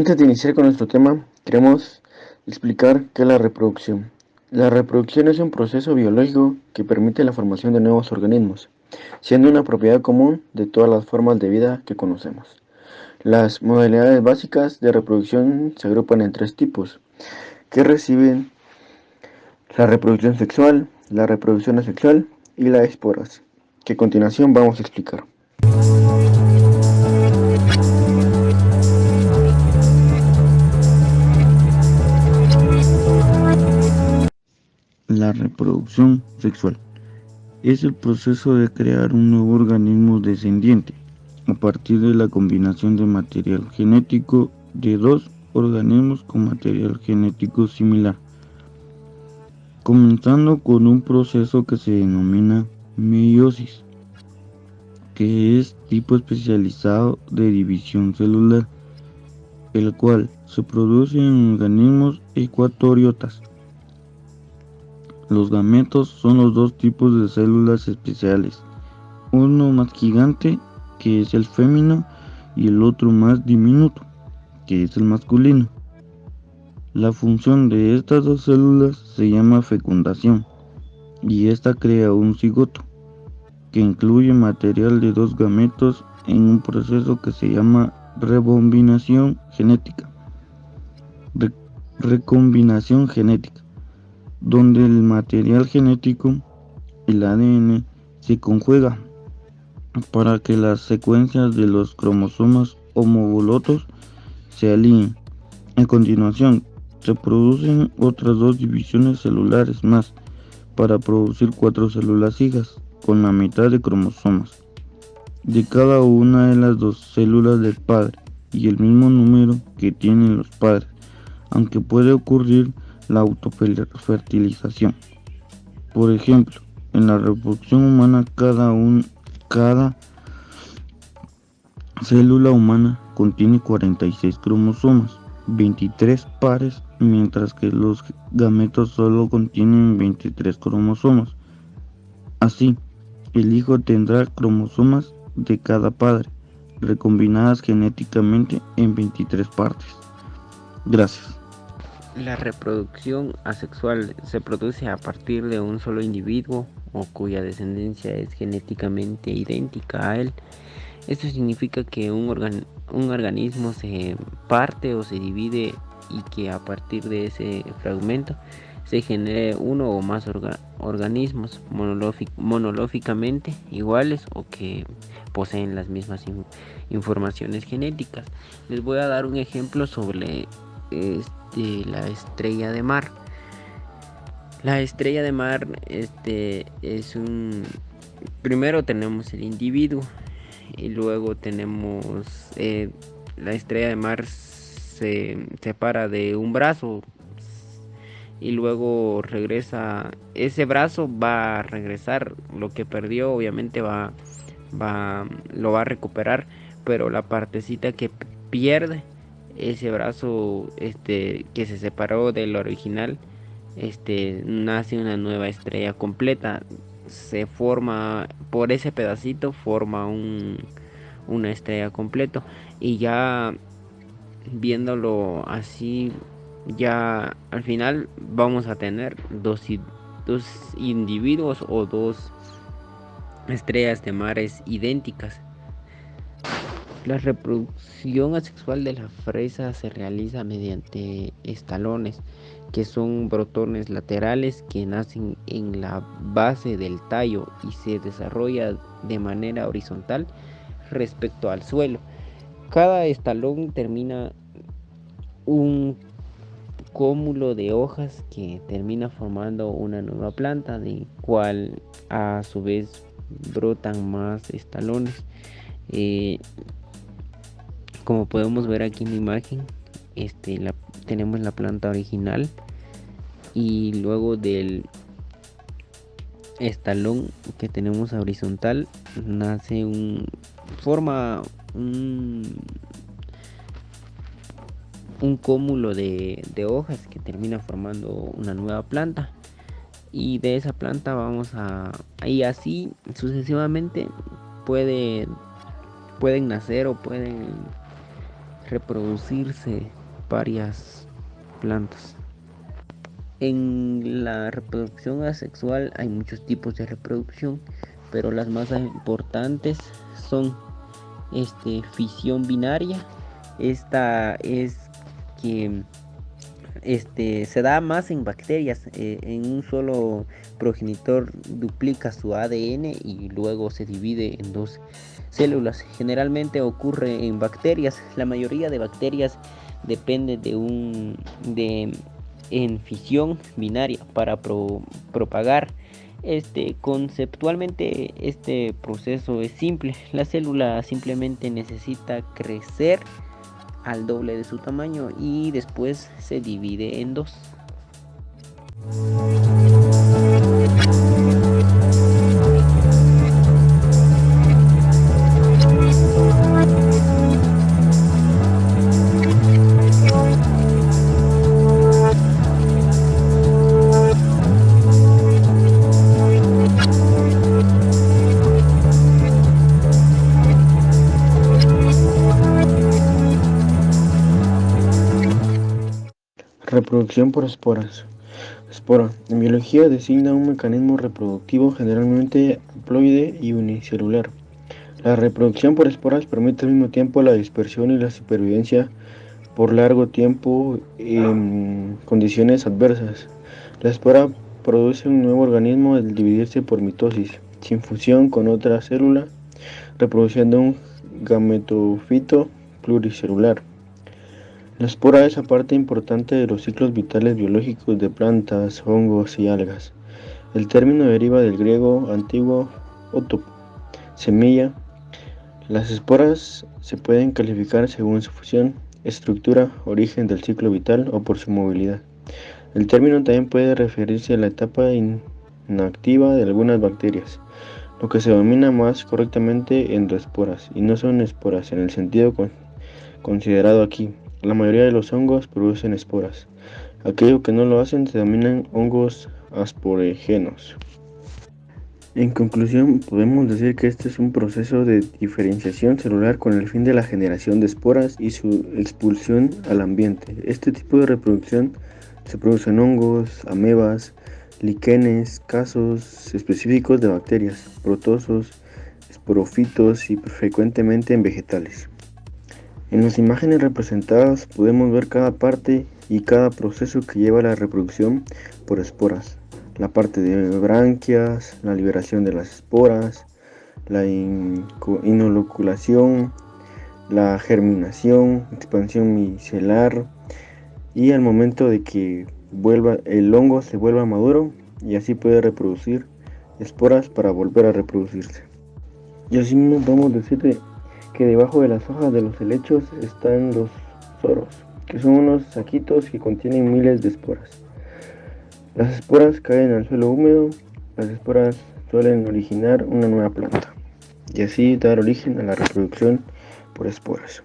Antes de iniciar con nuestro tema, queremos explicar qué es la reproducción. La reproducción es un proceso biológico que permite la formación de nuevos organismos, siendo una propiedad común de todas las formas de vida que conocemos. Las modalidades básicas de reproducción se agrupan en tres tipos, que reciben la reproducción sexual, la reproducción asexual y la esporas, que a continuación vamos a explicar. La reproducción sexual es el proceso de crear un nuevo organismo descendiente a partir de la combinación de material genético de dos organismos con material genético similar, comenzando con un proceso que se denomina meiosis, que es tipo especializado de división celular, el cual se produce en organismos eucariotas. Los gametos son los dos tipos de células especiales, uno más gigante, que es el femenino, y el otro más diminuto, que es el masculino. La función de estas dos células se llama fecundación, y esta crea un cigoto, que incluye material de dos gametos en un proceso que se llama recombinación genética. Recombinación genética, donde el material genético, el ADN, se conjuga para que las secuencias de los cromosomas homólogos se alineen. A continuación, se producen otras dos divisiones celulares más para producir 4 células hijas con la mitad de cromosomas de cada una de las dos células del padre y el mismo número que tienen los padres, aunque puede ocurrir la autofertilización. Por ejemplo, en la reproducción humana cada célula humana contiene 46 cromosomas, 23 pares, mientras que los gametos solo contienen 23 cromosomas. Así, el hijo tendrá cromosomas de cada padre, recombinadas genéticamente en 23 partes. Gracias. La reproducción asexual se produce a partir de un solo individuo o cuya descendencia es genéticamente idéntica a él. Esto significa que un organismo se parte o se divide y que a partir de ese fragmento se genere uno o más organismos monológicamente iguales o que poseen las mismas informaciones genéticas. Les voy a dar un ejemplo sobre la estrella de mar. La estrella de mar es un... Primero tenemos el individuo y luego tenemos la estrella de mar se separa de un brazo y luego regresa. Ese brazo va a regresar lo que perdió, obviamente lo va a recuperar, pero la partecita que pierde, ese brazo que se separó del original, nace una nueva estrella completa. Se forma por ese pedacito, forma una estrella completo, y ya viéndolo así, ya al final vamos a tener dos individuos o dos estrellas de mares idénticas. La reproducción asexual de la fresa se realiza mediante estolones, que son brotones laterales que nacen en la base del tallo y se desarrolla de manera horizontal respecto al suelo. Cada estalón termina un cúmulo de hojas que termina formando una nueva planta, de cual a su vez brotan más estolones. Como podemos ver aquí en la imagen, tenemos la planta original y luego del estalón que tenemos horizontal forma un cúmulo de hojas que termina formando una nueva planta, y de esa planta y así sucesivamente pueden nacer o pueden reproducirse varias plantas. En la reproducción asexual hay muchos tipos de reproducción, pero las más importantes son fisión binaria. Esta es que se da más en bacterias. En un solo progenitor duplica su ADN y luego se divide en dos células. Generalmente ocurre en bacterias. La mayoría de bacterias depende en fisión binaria para propagar. Conceptualmente este proceso es simple. La célula simplemente necesita crecer al doble de su tamaño y después se divide en dos. Reproducción por esporas. Espora, en biología, designa un mecanismo reproductivo generalmente haploide y unicelular. La reproducción por esporas permite al mismo tiempo la dispersión y la supervivencia por largo tiempo en condiciones adversas. La espora produce un nuevo organismo al dividirse por mitosis, sin fusión con otra célula, reproduciendo un gametofito pluricelular. La espora es parte importante de los ciclos vitales biológicos de plantas, hongos y algas. El término deriva del griego antiguo otopo, semilla. Las esporas se pueden clasificar según su función, estructura, origen del ciclo vital o por su movilidad. El término también puede referirse a la etapa inactiva de algunas bacterias, lo que se denomina más correctamente endoesporas, y no son esporas en el sentido considerado aquí. La mayoría de los hongos producen esporas. Aquellos que no lo hacen se denominan hongos asporígenos. En conclusión, podemos decir que este es un proceso de diferenciación celular con el fin de la generación de esporas y su expulsión al ambiente. Este tipo de reproducción se produce en hongos, amebas, líquenes, casos específicos de bacterias, protozoos, esporófitos y frecuentemente en vegetales. En las imágenes representadas podemos ver cada parte y cada proceso que lleva a la reproducción por esporas. La parte de branquias, la liberación de las esporas, la inoculación, la germinación, expansión micelar y al momento de que el hongo se vuelva maduro y así puede reproducir esporas para volver a reproducirse. Y así mismo podemos decir que debajo de las hojas de los helechos están los soros, que son unos saquitos que contienen miles de esporas. Las esporas caen al suelo húmedo. Las esporas suelen originar una nueva planta y así dar origen a la reproducción por esporas.